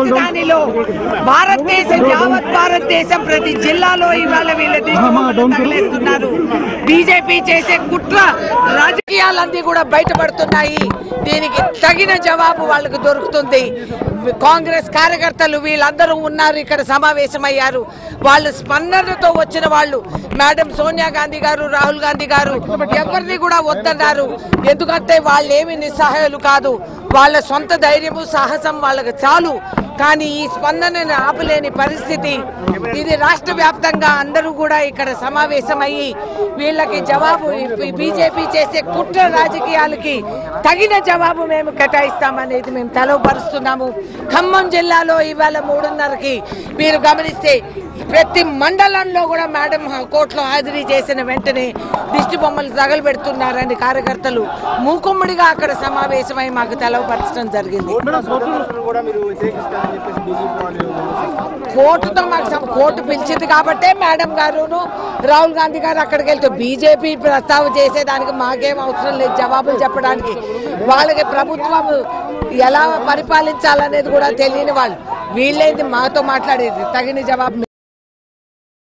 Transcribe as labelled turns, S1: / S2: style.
S1: రాజధానిలో భారతదేశం యావత్ భారతదేశం ప్రతి జిల్లాలో ఇవాళ వీళ్ళ తగిలేస్తున్నారు. బీజేపీ చేసే కుట్ర రాజకీయాలన్నీ కూడా బయటపడుతున్నాయి. దీనికి తగిన జవాబు వాళ్ళకు దొరుకుతుంది. కాంగ్రెస్ కార్యకర్తలు వీళ్ళందరూ ఉన్నారు, ఇక్కడ సమావేశమయ్యారు. వాళ్ళు స్పందనతో వచ్చిన వాళ్ళు మేడం సోనియా గాంధీ గారు, రాహుల్ గాంధీ గారు ఎవరిని కూడా వద్దన్నారు. ఎందుకంటే వాళ్ళు ఏమి నిస్సహాయాలు కాదు, వాళ్ళ సొంత ధైర్యము సాహసం వాళ్ళకి చాలు. కానీ ఈ స్పందనను ఆపలేని పరిస్థితి. ఇది రాష్ట్ర వ్యాప్తంగా అందరూ కూడా ఇక్కడ సమావేశమయ్యి వీళ్ళకి జవాబు, బీజేపీ చేసే కుట్ర రాజకీయాలకి తగిన జవాబు మేము కేటాయిస్తామనేది మేము తెలవపరుస్తున్నాము. ఖమ్మం జిల్లాలో ఇవాళ 3:30కి మీరు గమనిస్తే ప్రతి మండలంలో కూడా మేడం కోర్టులో హాజరీ చేసిన వెంటనే దిష్టి బొమ్మలు తగలబెడుతున్నారని కార్యకర్తలు మూకుమ్మడిగా అక్కడ సమావేశమై మాకు తెలవపరచడం జరిగింది. కోర్టుతో మాకు కోర్టు పిలిచింది కాబట్టే మేడం గారును రాహుల్ గాంధీ గారు అక్కడికి వెళ్తే బీజేపీ ప్రస్తావన చేసేదానికి మాకేం అవసరం లేదు జవాబులు చెప్పడానికి. వాళ్ళకి ప్రభుత్వం ఎలా పరిపాలించాలనేది కూడా తెలియని వాళ్ళు వీళ్ళేది మాతో మాట్లాడేది తగిన జవాబు